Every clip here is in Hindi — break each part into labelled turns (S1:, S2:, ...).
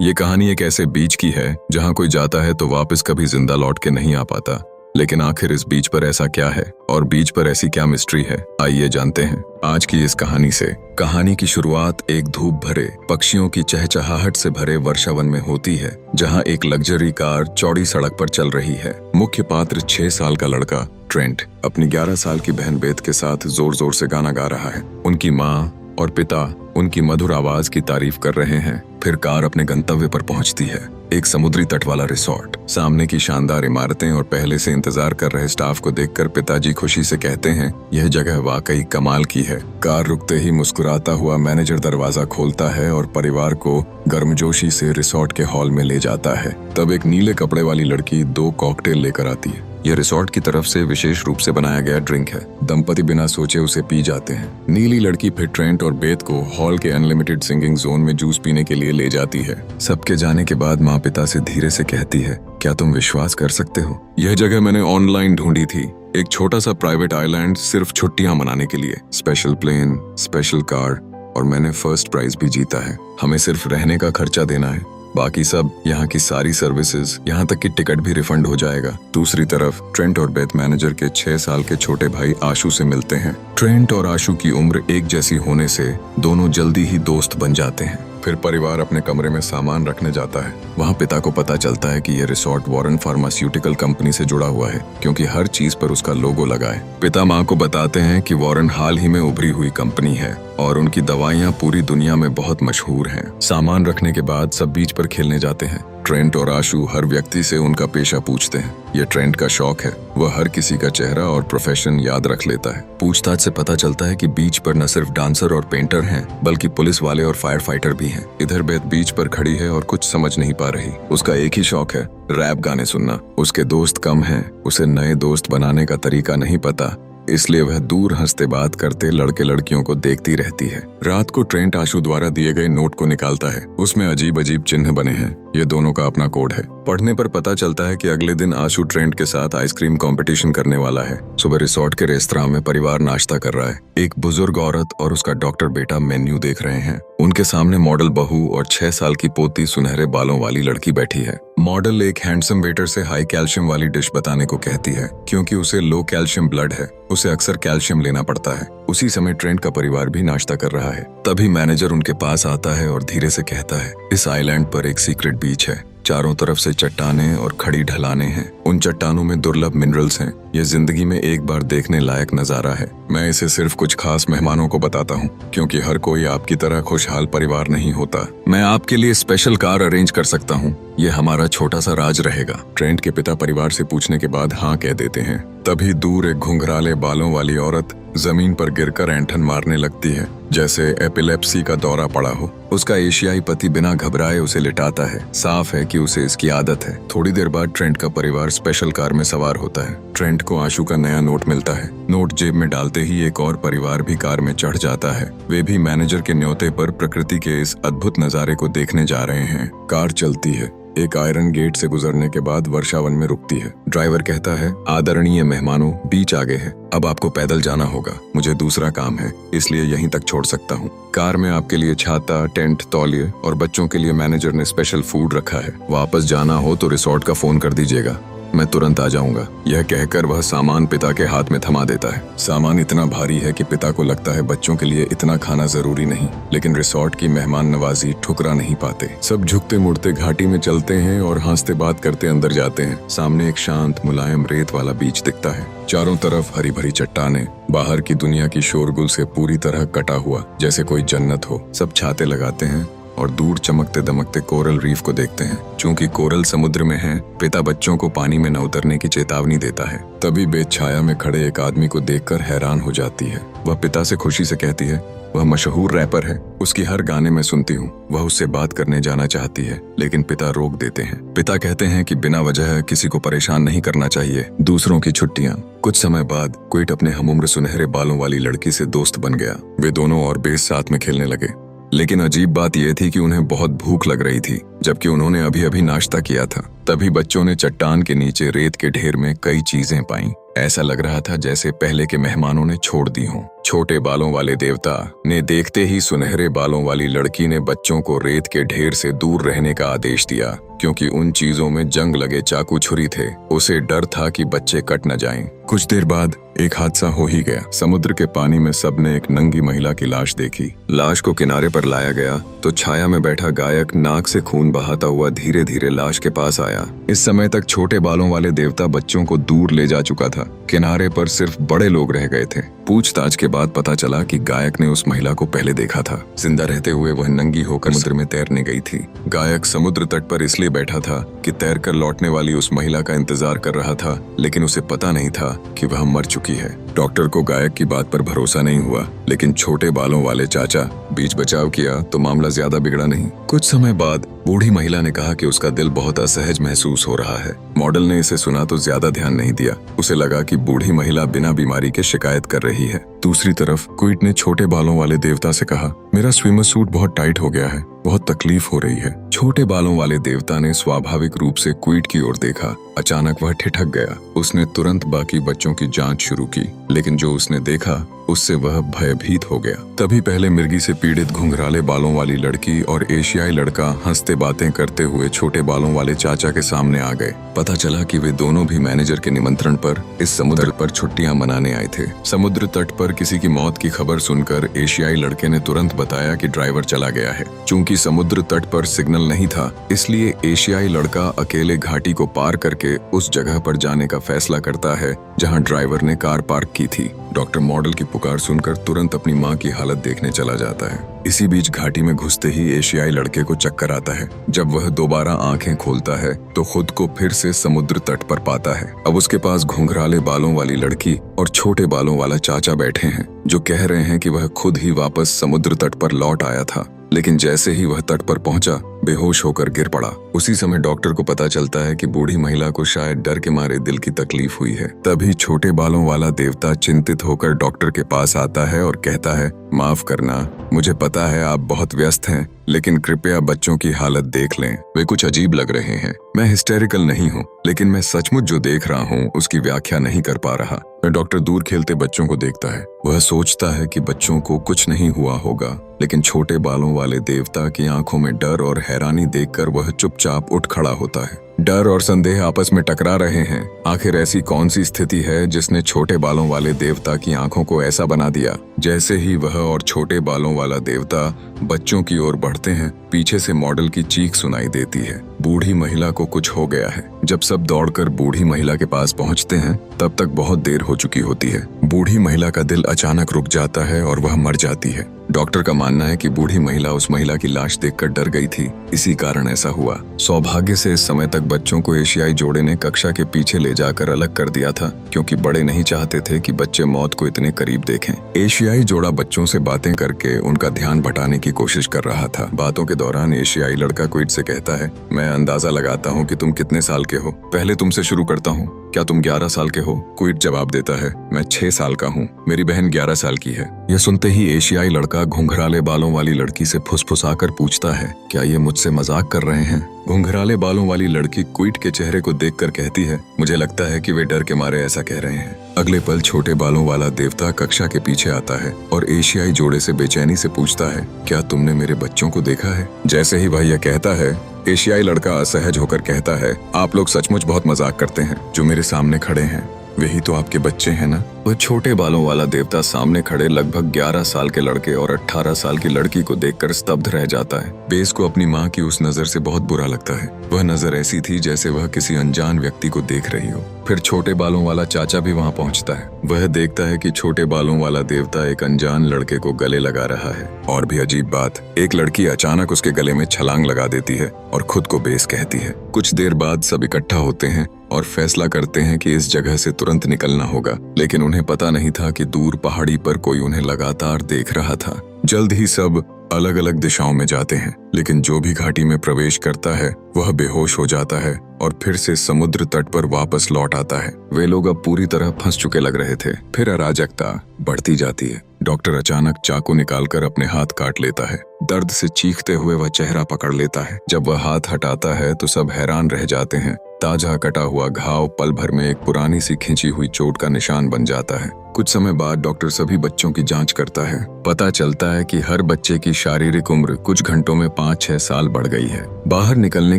S1: ये कहानी एक ऐसे बीच की है जहाँ कोई जाता है तो वापस कभी जिंदा लौट के नहीं आ पाता। लेकिन आखिर इस बीच पर ऐसा क्या है और बीच पर ऐसी क्या मिस्ट्री है, आइए जानते हैं आज की इस कहानी से। कहानी की शुरुआत एक धूप भरे पक्षियों की चहचहाहट से भरे वर्षावन में होती है, जहां एक लग्जरी कार चौड़ी सड़क पर चल रही है। मुख्य पात्र 6 साल का लड़का ट्रेंट अपनी 11 साल की बहन बेथ के साथ जोर जोर से गाना गा रहा है। उनकी माँ और पिता उनकी मधुर आवाज की तारीफ कर रहे हैं। फिर कार अपने गंतव्य पर पहुंचती है, एक समुद्री तट वाला रिसोर्ट। सामने की शानदार इमारतें और पहले से इंतजार कर रहे स्टाफ को देखकर पिताजी खुशी से कहते हैं, यह जगह वाकई कमाल की है। कार रुकते ही मुस्कुराता हुआ मैनेजर दरवाजा खोलता है और परिवार को गर्मजोशी से रिसोर्ट के हॉल में ले जाता है। तब एक नीले कपड़े वाली लड़की 2 कॉकटेल लेकर आती है। यह रिसोर्ट की तरफ से विशेष रूप से बनाया गया ड्रिंक है। दंपति बिना सोचे उसे पी जाते हैं। नीली लड़की फिर ट्रेंट और बेथ को हॉल के अनलिमिटेड सिंगिंग जोन में जूस पीने के लिए ले जाती है। सबके जाने के बाद माँ पिता से धीरे से कहती है, क्या तुम विश्वास कर सकते हो, यह जगह मैंने ऑनलाइन ढूंढी थी। एक छोटा सा प्राइवेट आइलैंड सिर्फ छुट्टियां मनाने के लिए। स्पेशल प्लेन, स्पेशल कार और मैंने फर्स्ट प्राइज भी जीता है। हमें सिर्फ रहने का खर्चा देना है, बाकी सब यहाँ की सारी सर्विसेज, यहाँ तक कि टिकट भी रिफंड हो जाएगा। दूसरी तरफ ट्रेंट और बेथ मैनेजर के 6 साल के छोटे भाई आशु से मिलते हैं। ट्रेंट और आशु की उम्र एक जैसी होने से दोनों जल्दी ही दोस्त बन जाते हैं। फिर परिवार अपने कमरे में सामान रखने जाता है। वहाँ पिता को पता चलता है कि यह रिसोर्ट वॉरेन फार्मास्यूटिकल कंपनी से जुड़ा हुआ है, क्योंकि हर चीज पर उसका लोगो लगा है। पिता माँ को बताते हैं कि वॉरेन हाल ही में उभरी हुई कंपनी है और उनकी दवाइयाँ पूरी दुनिया में बहुत मशहूर हैं। सामान रखने के बाद सब बीच पर खेलने जाते हैं। ट्रेंट और आशु हर व्यक्ति से उनका पेशा पूछते हैं। यह ट्रेंट का शौक है, वह हर किसी का चेहरा और प्रोफेशन याद रख लेता है। पूछताछ से पता चलता है कि बीच पर न सिर्फ डांसर और पेंटर हैं, बल्कि पुलिस वाले और फायर फाइटर भी हैं। इधर बेथ बीच पर खड़ी है और कुछ समझ नहीं पा रही। उसका एक ही शौक है, रैप गाने सुनना। उसके दोस्त कम हैं, उसे नए दोस्त बनाने का तरीका नहीं पता, इसलिए वह दूर हंसते बात करते लड़के लड़कियों को देखती रहती है। रात को ट्रेंट आशु द्वारा दिए गए नोट को निकालता है। उसमें अजीब अजीब चिन्ह बने हैं। ये दोनों का अपना कोड है। पढ़ने पर पता चलता है कि अगले दिन आशु ट्रेंट के साथ आइसक्रीम कंपटीशन करने वाला है। सुबह रिसोर्ट के रेस्तरां में परिवार नाश्ता कर रहा है। एक बुजुर्ग औरत और उसका डॉक्टर बेटा मेन्यू देख रहे हैं। उनके सामने मॉडल बहू और 6 साल की पोती सुनहरे बालों वाली लड़की बैठी है। मॉडल एक हैंडसम वेटर से हाई कैल्शियम वाली डिश बताने को कहती है, क्योंकि उसे लो कैल्शियम ब्लड है, उसे अक्सर कैल्शियम लेना पड़ता है। उसी समय ट्रेंट का परिवार भी नाश्ता कर रहा है। तभी मैनेजर उनके पास आता है और धीरे से कहता है, इस आइलैंड पर एक सीक्रेट बीच है। चारों तरफ से चट्टानें और खड़ी ढलानें हैं। उन चट्टानों में दुर्लभ मिनरल्स हैं। यह जिंदगी में एक बार देखने लायक नजारा है। मैं इसे सिर्फ कुछ खास मेहमानों को बताता हूँ, क्योंकि हर कोई आपकी तरह खुशहाल परिवार नहीं होता। मैं आपके लिए स्पेशल कार अरेंज कर सकता हूँ, ये हमारा छोटा सा राज रहेगा। ट्रेंट के पिता परिवार से पूछने के बाद हाँ कह देते हैं। तभी दूर एक घुंघराले बालों वाली औरत जमीन पर गिरकर ऐंठन मारने लगती है, जैसे एपिलेप्सी का दौरा पड़ा हो। उसका एशियाई पति बिना घबराए उसे लिटाता है। साफ है कि उसे इसकी आदत है। थोड़ी देर बाद ट्रेंट का परिवार स्पेशल कार में सवार होता है। ट्रेंट को आशु का नया नोट मिलता है। नोट जेब में डालते ही एक और परिवार भी कार में चढ़ जाता है। वे भी मैनेजर के न्योते पर प्रकृति के इस अद्भुत नजारे को देखने जा रहे हैं। कार चलती है। एक आयरन गेट से गुजरने के बाद वर्षावन में रुकती है। ड्राइवर कहता है, आदरणीय मेहमानों, बीच आगे है, अब आपको पैदल जाना होगा। मुझे दूसरा काम है, इसलिए यहीं तक छोड़ सकता हूँ। कार में आपके लिए छाता, टेंट, तौलिए और बच्चों के लिए मैनेजर ने स्पेशल फूड रखा है। वापस जाना हो तो रिसोर्ट का फोन कर दीजिएगा, मैं तुरंत आ जाऊंगा। यह कहकर वह सामान पिता के हाथ में थमा देता है। सामान इतना भारी है कि पिता को लगता है बच्चों के लिए इतना खाना जरूरी नहीं, लेकिन रिसोर्ट की मेहमान नवाजी ठुकरा नहीं पाते। सब झुकते मुड़ते घाटी में चलते हैं और हंसते बात करते अंदर जाते हैं। सामने एक शांत मुलायम रेत वाला बीच दिखता है। चारों तरफ हरी भरी चट्टानें, बाहर की दुनिया की शोरगुल से पूरी तरह कटा हुआ, जैसे कोई जन्नत हो। सब छाते लगाते हैं और दूर चमकते दमकते कोरल रीफ को देखते हैं। चूंकि कोरल समुद्र में है, पिता बच्चों को पानी में न उतरने की चेतावनी देता है। तभी बेछाया में खड़े एक आदमी को देखकर हैरान हो जाती है। वह पिता से खुशी से कहती है, वह मशहूर रैपर है, उसकी हर गाने में सुनती हूँ। वह उससे बात करने जाना चाहती है, लेकिन पिता रोक देते हैं। पिता कहते हैं कि बिना वजह किसी को परेशान नहीं करना चाहिए। दूसरों की छुट्टियाँ। कुछ समय बाद क्विट अपने हमउम्र सुनहरे बालों वाली लड़की से दोस्त बन गया। वे दोनों और बेस साथ में खेलने लगे। लेकिन अजीब बात यह थी कि उन्हें बहुत भूख लग रही थी, जबकि उन्होंने अभी अभी नाश्ता किया था। तभी बच्चों ने चट्टान के नीचे रेत के ढेर में कई चीजें पाईं। ऐसा लग रहा था जैसे पहले के मेहमानों ने छोड़ दी हों। छोटे बालों वाले देवता ने देखते ही सुनहरे बालों वाली लड़की ने बच्चों को रेत के ढेर से दूर रहने का आदेश दिया, क्योंकि उन चीजों में जंग लगे चाकू छुरी थे। उसे डर था कि बच्चे कट न जाएं। कुछ देर बाद एक हादसा हो ही गया। समुद्र के पानी में सबने एक नंगी महिला की लाश देखी। लाश को किनारे पर लाया गया तो छाया में बैठा गायक नाक से खून बहाता हुआ धीरे धीरे लाश के पास आया। इस समय तक छोटे बालों वाले देवता बच्चों को दूर ले जा चुका था। किनारे पर सिर्फ बड़े लोग रह गए थे। पूछताछ के बाद पता चला कि गायक ने उस महिला को पहले देखा था। जिंदा रहते हुए वह नंगी होकर समुद्र में तैरने गई थी। गायक समुद्र तट पर इसलिए बैठा था कि तैरकर लौटने वाली उस महिला का इंतजार कर रहा था, लेकिन उसे पता नहीं था कि वह मर चुकी है। डॉक्टर को गायक की बात पर भरोसा नहीं हुआ, लेकिन छोटे बालों वाले चाचा बीच बचाव किया तो मामला ज्यादा बिगड़ा नहीं। कुछ समय बाद बूढ़ी महिला ने कहा कि उसका दिल बहुत असहज महसूस हो रहा है। मॉडल ने इसे सुना तो ज्यादा ध्यान नहीं दिया। उसे लगा कि बूढ़ी महिला बिना बीमारी के शिकायत कर रही है। दूसरी तरफ क्विट ने छोटे बालों वाले देवता से कहा, मेरा स्विमर सूट बहुत टाइट हो गया है, बहुत तकलीफ हो रही है। छोटे बालों वाले देवता ने स्वाभाविक रूप से क्विट की ओर देखा। अचानक वह ठिठक गया। उसने तुरंत बाकी बच्चों की जांच शुरू की, लेकिन जो उसने देखा उससे वह भयभीत हो गया। तभी पहले मिर्गी से पीड़ित घुंघराले बालों वाली लड़की और एशियाई लड़का हंसते बातें करते हुए छोटे बालों वाले चाचा के सामने आ गए। पता चला कि वे दोनों भी मैनेजर के निमंत्रण पर इस समुद्र पर छुट्टियां मनाने आए थे। समुद्र तट पर किसी की मौत की खबर सुनकर एशियाई लड़के ने तुरंत बताया कि ड्राइवर चला गया है। चूंकि समुद्र तट पर सिग्नल नहीं था, इसलिए एशियाई लड़का अकेले घाटी को पार करके उस जगह पर जाने का फैसला करता है जहां ड्राइवर ने कार पार्क की थी। डॉक्टर मॉडल की पुकार सुनकर तुरंत अपनी मां की हालत देखने चला जाता है। इसी बीच घाटी में घुसते ही एशियाई लड़के को चक्कर आता है। जब वह दोबारा आंखें खोलता है तो खुद को फिर से समुद्र तट पर पाता है। अब उसके पास घुंघराले बालों वाली लड़की और छोटे बालों वाला चाचा बैठे हैं, जो कह रहे हैं कि वह खुद ही वापस समुद्र तट पर लौट आया था, लेकिन जैसे ही वह तट पर पहुंचा बेहोश होकर गिर पड़ा। उसी समय डॉक्टर को पता चलता है कि बूढ़ी महिला को शायद डर के मारे दिल की तकलीफ हुई है। तभी छोटे बालों वाला देवता चिंतित होकर डॉक्टर के पास आता है और कहता है, माफ करना, मुझे पता है आप बहुत व्यस्त हैं, लेकिन कृपया बच्चों की हालत देख लें, वे कुछ अजीब लग रहे हैं। मैं हिस्टेरिकल नहीं हूँ, लेकिन मैं सचमुच जो देख रहा हूँ उसकी व्याख्या नहीं कर पा रहा। डॉक्टर दूर खेलते बच्चों को देखता है। वह सोचता है कि बच्चों को कुछ नहीं हुआ होगा, लेकिन छोटे बालों वाले देवता की आंखों में डर और हैरानी देखकर वह चुपचाप उठ खड़ा होता है। डर और संदेह आपस में टकरा रहे हैं। आखिर ऐसी कौन सी स्थिति है जिसने छोटे बालों वाले देवता की आंखों को ऐसा बना दिया? जैसे ही वह और छोटे बालों वाला देवता बच्चों की ओर बढ़ते हैं, पीछे से मॉडल की चीख सुनाई देती है, बूढ़ी महिला को कुछ हो गया है। जब सब दौड़कर बूढ़ी महिला के पास पहुंचते हैं, तब तक बहुत देर हो चुकी होती है। बूढ़ी महिला का दिल अचानक रुक जाता है और वह मर जाती है। डॉक्टर का मानना है कि बूढ़ी महिला उस महिला की लाश देखकर डर गई थी, इसी कारण ऐसा हुआ। सौभाग्य से इस समय तक बच्चों को एशियाई जोड़े ने कक्षा के पीछे ले जाकर अलग कर दिया था, क्योंकि बड़े नहीं चाहते थे कि बच्चे मौत को इतने करीब देखें। एशियाई जोड़ा बच्चों से बातें करके उनका ध्यान भटाने की कोशिश कर रहा था। बातों के दौरान एशियाई लड़का क्विट से कहता है, मैं अंदाजा लगाता हूँ कि तुम कितने साल के हो। पहले तुमसे शुरू करता हूँ, क्या तुम 11 साल के हो? क्विट जवाब देता है, मैं 6 साल का हूँ, मेरी बहन 11 साल की है। यह सुनते ही एशियाई लड़का घुंघराले बालों वाली लड़की से फुसफुसाकर पूछता है, क्या ये मुझसे मजाक कर रहे हैं? घुंघराले बालों वाली लड़की क्विट के चेहरे को देखकर कहती है, मुझे लगता है कि वे डर के मारे ऐसा कह रहे हैं। अगले पल छोटे बालों वाला देवता कक्षा के पीछे आता है और एशियाई जोड़े से बेचैनी से पूछता है, क्या तुमने मेरे बच्चों को देखा है? जैसे ही वह यह कहता है, एशियाई लड़का असहज होकर कहता है, आप लोग सचमुच बहुत मजाक करते हैं। जो मेरे सामने खड़े हैं वही तो आपके बच्चे हैं ना? वह छोटे बालों वाला देवता सामने खड़े लगभग 11 साल के लड़के और 18 साल की लड़की को देखकर स्तब्ध रह जाता है। बेस को अपनी माँ की उस नजर से बहुत बुरा लगता है। वह नजर ऐसी थी जैसे वह किसी अनजान व्यक्ति को देख रही हो। फिर छोटे बालों वाला चाचा भी वहाँ पहुँचता है। वह देखता है कि छोटे बालों वाला देवता एक अनजान लड़के को गले लगा रहा है। और भी अजीब बात, एक लड़की अचानक उसके गले में छलांग लगा देती है और खुद को बेस कहती है। कुछ देर बाद सब इकट्ठा होते हैं और फैसला करते हैं कि इस जगह से तुरंत निकलना होगा, लेकिन उन्हें पता नहीं था कि दूर पहाड़ी पर कोई उन्हें लगातार देख रहा था। जल्द ही सब अलग अलग दिशाओं में जाते हैं, लेकिन जो भी घाटी में प्रवेश करता है वह बेहोश हो जाता है और फिर से समुद्र तट पर वापस लौट आता है। वे लोग अब पूरी तरह फंस चुके लग रहे थे। फिर अराजकता बढ़ती जाती है। डॉक्टर अचानक चाकू निकालकर अपने हाथ काट लेता है। दर्द से चीखते हुए वह चेहरा पकड़ लेता है। जब वह हाथ हटाता है तो सब हैरान रह जाते हैं। ताजा कटा हुआ घाव पल भर में एक पुरानी सी खिंची हुई चोट का निशान बन जाता है। कुछ समय बाद डॉक्टर सभी बच्चों की जांच करता है। पता चलता है कि हर बच्चे की शारीरिक उम्र कुछ घंटों में 5-6 साल बढ़ गई है। बाहर निकलने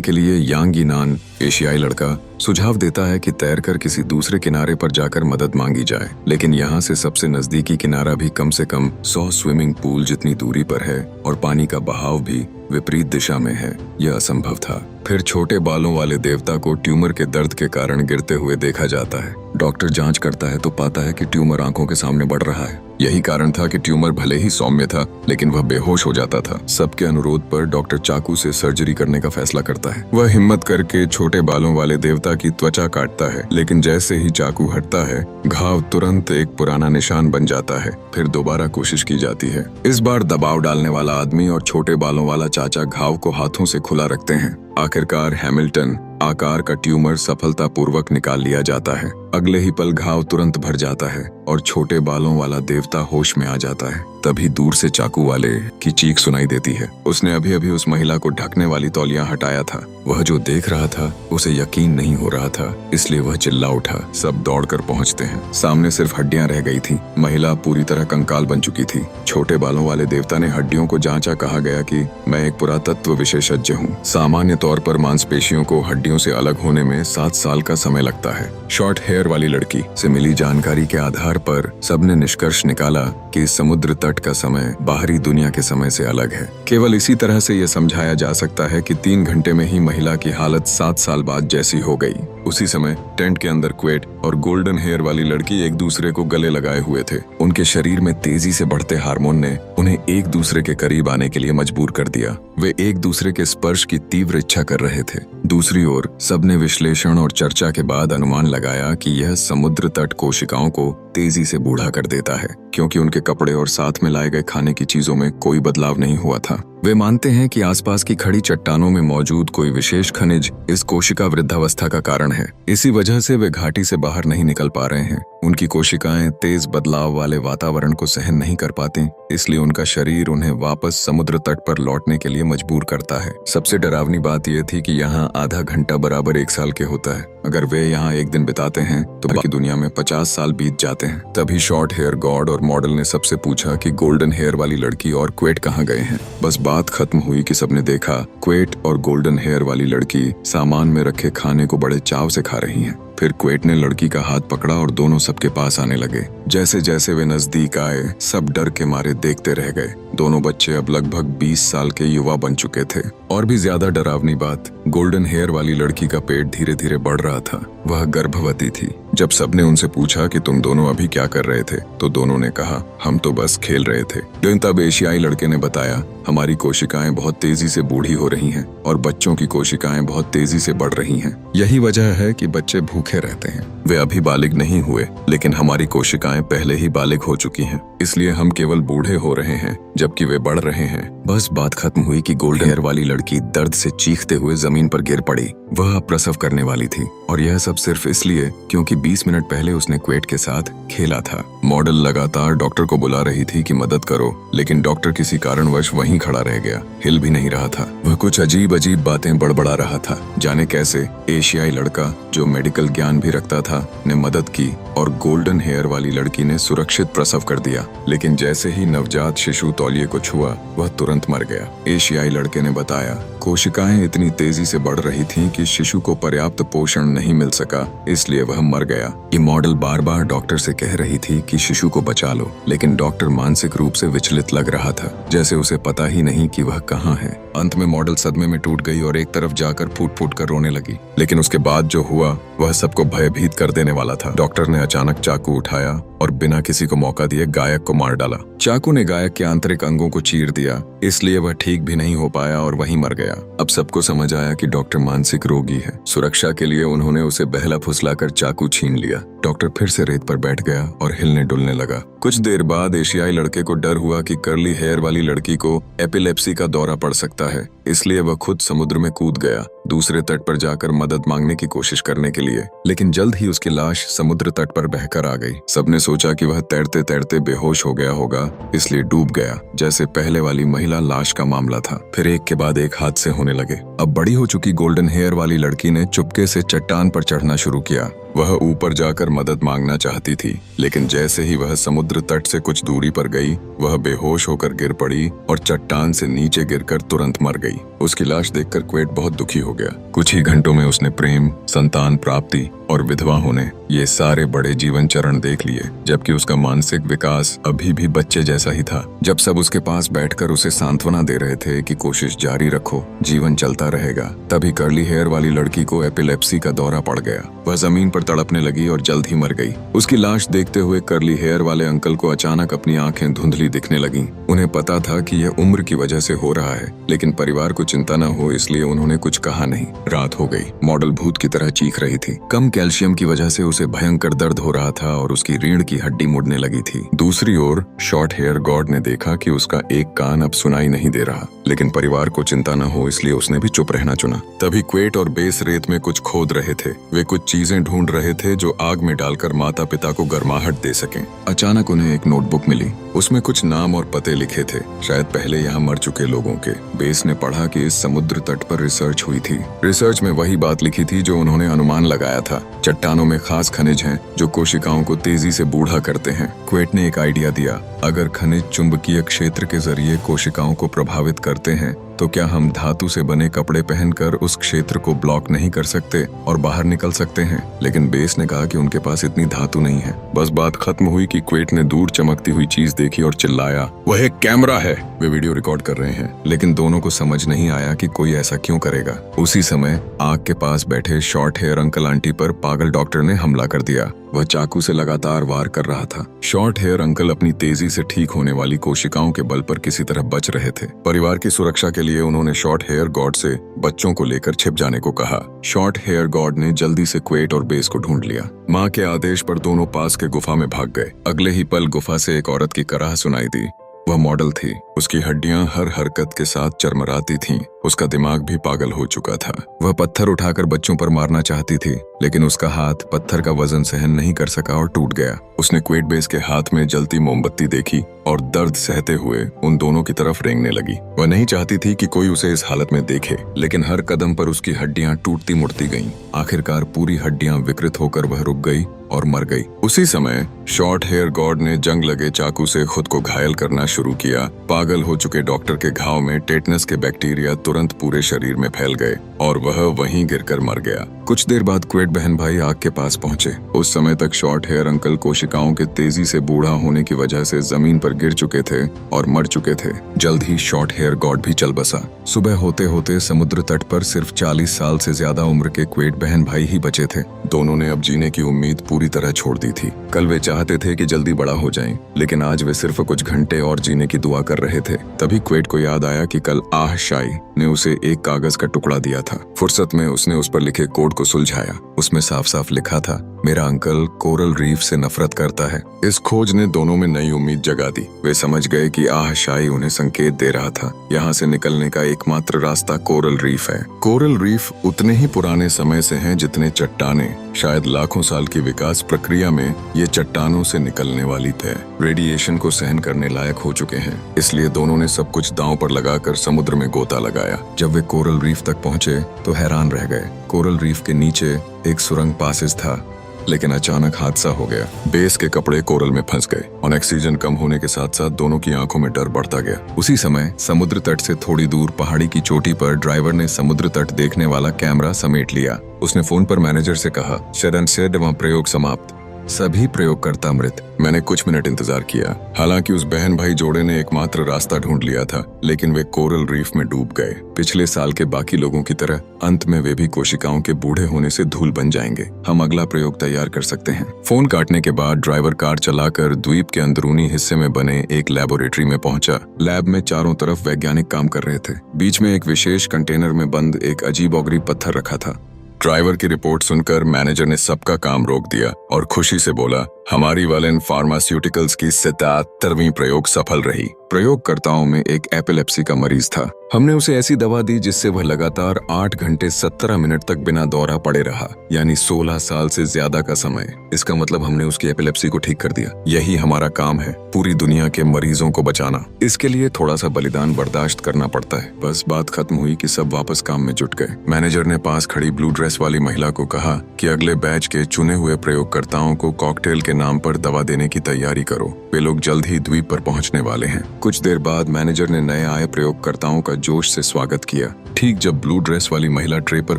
S1: के लिए यांग यीनान, एशियाई लड़का, सुझाव देता है कि तैरकर किसी दूसरे किनारे पर जाकर मदद मांगी जाए, लेकिन यहाँ से सबसे नजदीकी किनारा भी कम से कम 100 स्विमिंग पूल जितनी दूरी पर है और पानी का बहाव भी विपरीत दिशा में है। यह असंभव था। फिर छोटे बालों वाले देवता को ट्यूमर के दर्द के कारण गिरते हुए देखा जाता है। डॉक्टर जांच करता है तो पाता है कि ट्यूमर आंखों के सामने बढ़ रहा है। यही कारण था कि ट्यूमर भले ही सौम्य था, लेकिन वह बेहोश हो जाता था। सबके अनुरोध पर डॉक्टर चाकू से सर्जरी करने का फैसला करता है। वह हिम्मत करके छोटे बालों वाले देवता की त्वचा काटता है, लेकिन जैसे ही चाकू हटता है, घाव तुरंत एक पुराना निशान बन जाता है। फिर दोबारा कोशिश की जाती है। इस बार दबाव डालने वाला आदमी और छोटे बालों वाला चाचा घाव को हाथों से खुला रखते हैं। आखिरकार हैमिल्टन आकार का ट्यूमर सफलतापूर्वक निकाल लिया जाता है। अगले ही पल घाव तुरंत भर जाता है और छोटे बालों वाला देवता होश में आ जाता है। तभी दूर से चाकू वाले की चीख सुनाई देती है। उसने अभी अभी उस महिला को ढकने वाली तौलिया हटाया था। वह जो देख रहा था उसे यकीन नहीं हो रहा था, इसलिए वह चिल्ला उठा। सब दौड़कर पहुंचते हैं। सामने सिर्फ हड्डियां रह गई थी। महिला पूरी तरह कंकाल बन चुकी थी। छोटे बालों वाले देवता ने हड्डियों को जांचा। कहा गया कि मैं एक पुरातत्व विशेषज्ञ हूँ। सामान्य तौर पर मांसपेशियों को हड्डियों से अलग होने में 7 साल का समय लगता है। शॉर्ट हेयर वाली लड़की से मिली जानकारी के आधार पर सबने निष्कर्ष निकाला कि समुद्र तट का समय बाहरी दुनिया के समय से अलग है। केवल इसी तरह से यह समझाया जा सकता है कि 3 घंटे में ही महिला की हालत 7 साल बाद जैसी हो गई। उसी समय टेंट के अंदर क्वेट और गोल्डन हेयर वाली लड़की एक दूसरे को गले लगाए हुए थे। उनके शरीर में तेजी से बढ़ते हार्मोन ने उन्हें एक दूसरे के करीब आने के लिए मजबूर कर दिया। वे एक दूसरे के स्पर्श की तीव्र इच्छा कर रहे थे। दूसरी ओर सबने विश्लेषण और चर्चा के बाद अनुमान लगाया कि यह समुद्र तट कोशिकाओं को तेजी से बूढ़ा कर देता है, क्योंकि उनके कपड़े और साथ में लाए गए खाने की चीजों में कोई बदलाव नहीं हुआ था। वे मानते हैं कि आसपास की खड़ी चट्टानों में मौजूद कोई विशेष खनिज इस कोशिका वृद्धावस्था का कारण है। इसी वजह से वे घाटी से बाहर नहीं निकल पा रहे हैं। उनकी कोशिकाएं तेज बदलाव वाले वातावरण को सहन नहीं कर पाती, इसलिए उनका शरीर उन्हें वापस समुद्र तट पर लौटने के लिए मजबूर करता है। सबसे डरावनी बात यह थी कि यहाँ आधा घंटा बराबर 1 साल के होता है। अगर वे यहाँ एक दिन बिताते हैं तो बाकी दुनिया में 50 साल बीत जाते हैं। तभी शॉर्ट हेयर गॉड और मॉडल ने सबसे पूछा कि गोल्डन हेयर वाली लड़की और क्वेट कहाँ गए हैं। बस बात खत्म हुई कि सबने देखा क्वेट और गोल्डन हेयर वाली लड़की सामान में रखे खाने को बड़े चाव से खा रही हैं। फिर क्वेट ने लड़की का हाथ पकड़ा और दोनों सबके पास आने लगे। जैसे जैसे वे नजदीक आए, सब डर के मारे देखते रह गए। दोनों बच्चे अब लगभग 20 साल के युवा बन चुके थे। और भी ज्यादा डरावनी बात, गोल्डन हेयर वाली लड़की का पेट धीरे धीरे बढ़ रहा था। वह गर्भवती थी। जब सबने उनसे पूछा कि तुम दोनों अभी क्या कर रहे थे, तो दोनों ने कहा हम तो बस खेल रहे थे। लेकिन तब एशियाई लड़के ने बताया हमारी कोशिकाएं बहुत तेजी से बूढ़ी हो रही हैं और बच्चों की कोशिकाएं बहुत तेजी से बढ़ रही हैं। यही वजह है कि बच्चे भूखे रहते हैं। वे अभी बालिग नहीं हुए, लेकिन हमारी कोशिकाएं पहले ही बालिग हो चुकी हैं। इसलिए हम केवल बूढ़े हो रहे हैं जबकि वे बढ़ रहे हैं। बस बात खत्म हुई कि गोल्डन हेयर वाली लड़की दर्द से चीखते हुए जमीन पर गिर पड़ी। वह प्रसव करने वाली थी और यह सब सिर्फ इसलिए क्योंकि 20 मिनट पहले उसने क्वेट के साथ खेला था। मॉडल लगातार डॉक्टर को बुला रही थी कि मदद करो, लेकिन डॉक्टर किसी कारणवश वहीं खड़ा रह गया, हिल भी नहीं रहा था। वह कुछ अजीब अजीब बातें बड़बड़ा रहा था। जाने कैसे एशियाई लड़का जो मेडिकल ज्ञान भी रखता था ने मदद की और गोल्डन हेयर वाली लड़की ने सुरक्षित प्रसव कर दिया। लेकिन जैसे ही नवजात शिशु तौलिए को छुआ, वह तुरंत मर गया। एशियाई लड़के ने बताया कोशिकाएं इतनी तेजी से बढ़ रही थीं कि शिशु को पर्याप्त पोषण नहीं मिल सका, इसलिए वह मर गया। ये मॉडल बार बार डॉक्टर से कह रही थी कि शिशु को बचा लो, लेकिन डॉक्टर मानसिक रूप से विचलित लग रहा था, जैसे उसे पता ही नहीं कि वह कहाँ है। अंत में मॉडल सदमे में टूट गई और एक तरफ जाकर फूट फूट कर रोने लगी। लेकिन उसके बाद जो हुआ वह सबको भयभीत कर देने वाला था। डॉक्टर ने अचानक चाकू उठाया और बिना किसी को मौका दिए गायक को मार डाला। चाकू ने गायक के आंतरिक अंगों को चीर दिया, इसलिए वह ठीक भी नहीं हो पाया और वहीं मर गया। अब सबको समझ आया कि डॉक्टर मानसिक रोगी है। सुरक्षा के लिए उन्होंने उसे बहला फुसलाकर चाकू छीन लिया। डॉक्टर फिर से रेत पर बैठ गया और हिलने डुलने लगा। कुछ देर बाद एशियाई लड़के को डर हुआ कि कर्ली हेयर वाली लड़की को एपिलेप्सी का दौरा पड़ सकता है, इसलिए वह खुद समुद्र में कूद गया। दूसरे तट पर जाकर मदद मांगने की कोशिश करने के लिए, लेकिन जल्द ही उसकी लाश समुद्र तट पर बहकर आ गई। सबने सोचा कि वह तैरते तैरते बेहोश हो गया होगा, इसलिए डूब गया, जैसे पहले वाली महिला लाश का मामला था। फिर एक के बाद एक हादसे होने लगे। अब बड़ी हो चुकी गोल्डन हेयर वाली लड़की ने चुपके से चट्टान पर चढ़ना शुरू किया। वह ऊपर जाकर मदद मांगना चाहती थी, लेकिन जैसे ही वह समुद्र तट से कुछ दूरी पर गई, वह बेहोश होकर गिर पड़ी और चट्टान से नीचे गिरकर तुरंत मर गई। उसकी लाश देखकर क्वेट बहुत दुखी हो गया। कुछ ही घंटों में उसने प्रेम, संतान प्राप्ति और विधवा होने, ये सारे बड़े जीवन चरण देख लिए, जबकि उसका मानसिक विकास अभी भी बच्चे जैसा ही था। जब सब उसके पास बैठकर उसे सांत्वना दे रहे थे कि कोशिश जारी रखो, जीवन चलता रहेगा, तभी कर्ली हेयर वाली लड़की को एपिलेप्सी का दौरा पड़ गया। वह जमीन पर तड़पने लगी और जल्द ही मर गई। उसकी लाश देखते हुए कर्ली हेयर वाले अंकल को अचानक अपनी आंखें धुंधली दिखने लगीं। उन्हें पता था कि यह उम्र की वजह से हो रहा है, लेकिन परिवार को चिंता न हो इसलिए उन्होंने कुछ कहा नहीं। रात हो गई। मॉडल भूत की तरह चीख रही थी। कम कैल्शियम की वजह से उसे भयंकर दर्द हो रहा था और उसकी रीढ़ की हड्डी मुड़ने लगी थी। दूसरी ओर शॉर्ट हेयर गॉड ने देखा कि उसका एक कान अब सुनाई नहीं दे रहा, लेकिन परिवार को चिंता न हो इसलिए उसने भी चुप रहना चुना। तभी क्वेट और बेस रेत में कुछ खोद रहे थे। वे कुछ चीजें ढूंढ रहे थे जो आग में डालकर माता पिता को गर्माहट दे सकें। अचानक उन्हें एक नोटबुक मिली। उसमें कुछ नाम और पते लिखे थे, शायद पहले यहाँ मर चुके लोगों के। बेस ने पढ़ा कि इस समुद्र तट पर रिसर्च हुई थी। रिसर्च में वही बात लिखी थी जो उन्होंने अनुमान लगाया था। चट्टानों में खास खनिज हैं जो कोशिकाओं को तेजी से बूढ़ा करते हैं। क्वेट ने एक आइडिया दिया, अगर खनिज चुंबकीय क्षेत्र के जरिए कोशिकाओं को प्रभावित करते हैं तो क्या हम धातु से बने कपड़े पहनकर उस क्षेत्र को ब्लॉक नहीं कर सकते और बाहर निकल सकते हैं? लेकिन बेस ने कहा कि उनके पास इतनी धातु नहीं है। बस बात खत्म हुई कि क्वेट ने दूर चमकती हुई चीज देखी और चिल्लाया, वह एक कैमरा है। वे वीडियो रिकॉर्ड कर रहे हैं, लेकिन दोनों को समझ नहीं आया कि कोई ऐसा क्यों करेगा। उसी समय आग के पास बैठे शॉर्ट हेयर अंकल आंटी पर पागल डॉक्टर ने हमला कर दिया। वह चाकू से लगातार वार कर रहा था। शॉर्ट हेयर अंकल अपनी तेजी से ठीक होने वाली कोशिकाओं के बल पर किसी तरह बच रहे थे। परिवार की सुरक्षा के लिए उन्होंने शॉर्ट हेयर गॉड से बच्चों को लेकर छिप जाने को कहा। शॉर्ट हेयर गॉड ने जल्दी से क्वेट और बेस को ढूंढ लिया। माँ के आदेश पर दोनों पास के गुफा में भाग गए। अगले ही पल गुफा से एक औरत की कराह सुनाई दी। वह मॉडल थी। उसकी हड्डियां हर हरकत के साथ चरमराती थीं। उसका दिमाग भी पागल हो चुका था। वह पत्थर उठाकर बच्चों पर मारना चाहती थी, लेकिन उसका हाथ पत्थर का वजन सहन नहीं कर सका और टूट गया। उसने क्वेट बेस के हाथ में जलती मोमबत्ती देखी और दर्द सहते हुए उन दोनों की तरफ रेंगने लगी। वह नहीं चाहती थी कि कोई उसे इस हालत में देखे, लेकिन हर कदम पर उसकी हड्डियां टूटती मुड़ती गईं। आखिरकार पूरी हड्डियां विकृत होकर वह रुक गई और मर गई। उसी समय शॉर्ट हेयर गॉड ने जंग लगे चाकू से खुद को घायल करना शुरू किया। पागल हो चुके डॉक्टर के घाव में टेटनस के बैक्टीरिया तुरंत पूरे शरीर में फैल गए और वह वहीं गिरकर मर गया। कुछ देर बाद क्वेट बहन भाई आग के पास पहुंचे। उस समय तक शॉर्ट हेयर अंकल कोशिकाओं के तेजी से बूढ़ा होने की वजह से जमीन पर गिर चुके थे और मर चुके थे। जल्द ही शॉर्ट हेयर गॉड भी चल बसा। सुबह होते होते समुद्र तट पर सिर्फ 40 साल से ज्यादा उम्र के क्वेट बहन भाई ही बचे थे। दोनों ने अब जीने की उम्मीद पूरी तरह छोड़ दी थी। कल वे चाहते थे कि जल्दी बड़ा हो जाएं, लेकिन आज वे सिर्फ कुछ घंटे और जीने की दुआ कर रहे थे। तभी क्वेट को याद आया कि कल आह शाई ने उसे एक कागज का टुकड़ा दिया था। फुर्सत में उसने उस पर लिखे कोड को सुलझाया। उसमें साफ साफ लिखा था, मेरा अंकल कोरल रीफ से नफरत करता है। इस खोज ने दोनों में नई उम्मीद जगा दी। वे समझ गए कि आह शाई उन्हें संकेत दे रहा था। यहाँ से निकलने का एकमात्र रास्ता कोरल रीफ है। कोरल रीफ उतने ही पुराने समय से हैं जितने चट्टानें। शायद लाखों साल की विकास प्रक्रिया में ये चट्टानों से निकलने वाली थे। रेडिएशन को सहन करने लायक हो चुके हैं, इसलिए दोनों ने सब कुछ दांव पर लगाकर समुद्र में गोता लगाया। जब वे कोरल रीफ तक पहुंचे तो हैरान रह गए। कोरल रीफ के नीचे एक सुरंग पासेज था, लेकिन अचानक हादसा हो गया। बेस के कपड़े कोरल में फंस गए और ऑक्सीजन कम होने के साथ साथ दोनों की आंखों में डर बढ़ता गया। उसी समय समुद्र तट से थोड़ी दूर पहाड़ी की चोटी पर ड्राइवर ने समुद्र तट देखने वाला कैमरा समेट लिया। उसने फोन पर मैनेजर से कहा, शेडन सेड वहाँ प्रयोग समाप्त, सभी प्रयोगकर्ता मृत। मैंने कुछ मिनट इंतजार किया। हालांकि उस बहन भाई जोड़े ने एकमात्र रास्ता ढूंढ लिया था, लेकिन वे कोरल रीफ में डूब गए। पिछले साल के बाकी लोगों की तरह अंत में वे भी कोशिकाओं के बूढ़े होने से धूल बन जाएंगे। हम अगला प्रयोग तैयार कर सकते हैं। फोन काटने के बाद ड्राइवर कार चलाकर द्वीप के अंदरूनी हिस्से में बने एक लेबोरेटरी में पहुंचा। लैब में चारों तरफ वैज्ञानिक काम कर रहे थे। बीच में एक विशेष कंटेनर में बंद एक अजीबोगरीब पत्थर रखा था। ड्राइवर की रिपोर्ट सुनकर मैनेजर ने सबका काम रोक दिया और खुशी से बोला, हमारी वालेन फार्मास्यूटिकल्स की 77वीं प्रयोग सफल रही। प्रयोगकर्ताओं में एक एपिलेप्सी का मरीज था। हमने उसे ऐसी दवा दी जिससे वह लगातार 8 घंटे 17 मिनट तक बिना दौरा पड़े रहा, यानी 16 साल से ज्यादा का समय। इसका मतलब हमने उसकी एपिलेप्सी को ठीक कर दिया। यही हमारा काम है, पूरी दुनिया के मरीजों को बचाना। इसके लिए थोड़ा सा बलिदान बर्दाश्त करना पड़ता है। बस बात खत्म हुई कि सब वापस काम में जुट गए। मैनेजर ने पास खड़ी ब्लू ड्रेस वाली महिला को कहा कि अगले बैच के चुने हुए प्रयोगकर्ताओं को कॉकटेल के नाम पर दवा देने की तैयारी करो। वे लोग जल्द ही द्वीप पर पहुंचने वाले हैं। कुछ देर बाद मैनेजर ने नए आए प्रयोगकर्ताओं का जोश से स्वागत किया। ठीक जब ब्लू ड्रेस वाली महिला ट्रे पर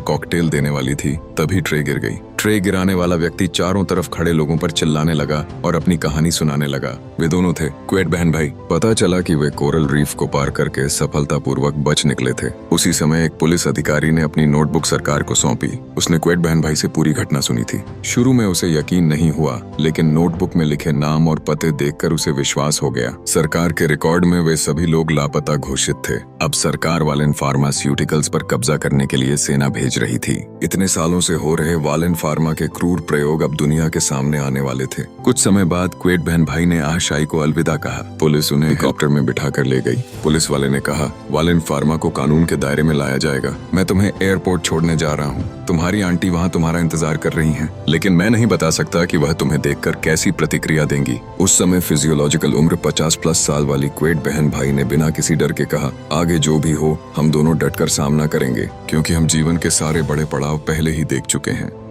S1: कॉकटेल देने वाली थी, तभी ट्रे गिर गई। ट्रे गिराने वाला व्यक्ति चारों तरफ खड़े लोगों पर चिल्लाने लगा और अपनी कहानी सुनाने लगा। वे दोनों थे क्वेट बहन भाई। पता चला कि वे कोरल रीफ को पार करके सफलतापूर्वक बच निकले थे। उसी समय एक पुलिस अधिकारी ने अपनी नोटबुक सरकार को सौंपी। उसने क्वेट बहन भाई से पूरी घटना सुनी थी। शुरू में उसे यकीन नहीं हुआ, लेकिन नोटबुक में लिखे नाम और पते देखकर उसे विश्वास हो गया। सरकार के रिकॉर्ड में वे सभी लोग लापता घोषित थे। अब सरकार वालेन फार्मास्यूटिकल्स पर कब्जा करने के लिए सेना भेज रही थी। इतने सालों से हो रहे वालेन फार्मा के क्रूर प्रयोग अब दुनिया के सामने आने वाले थे। कुछ समय बाद क्वेट बहन भाई ने आशाई को अलविदा कहा। पुलिस उन्हें हेलीकॉप्टर में बिठा कर ले गई। पुलिस वाले ने कहा, वालेन फार्मा को कानून के दायरे में लाया जाएगा। मैं तुम्हें एयरपोर्ट छोड़ने जा रहा हूँ। तुम्हारी आंटी वहाँ तुम्हारा इंतजार कर रही हैं, लेकिन मैं नहीं बता सकता कि वह तुम्हें देखकर कैसी प्रतिक्रिया देंगी। उस समय फिजियोलॉजिकल उम्र 50+ साल वाली क्वेट बहन भाई ने बिना किसी डर के कहा, आगे जो भी हो हम दोनों डटकर सामना करेंगे, क्योंकि हम जीवन के सारे बड़े पड़ाव पहले ही देख चुके हैं।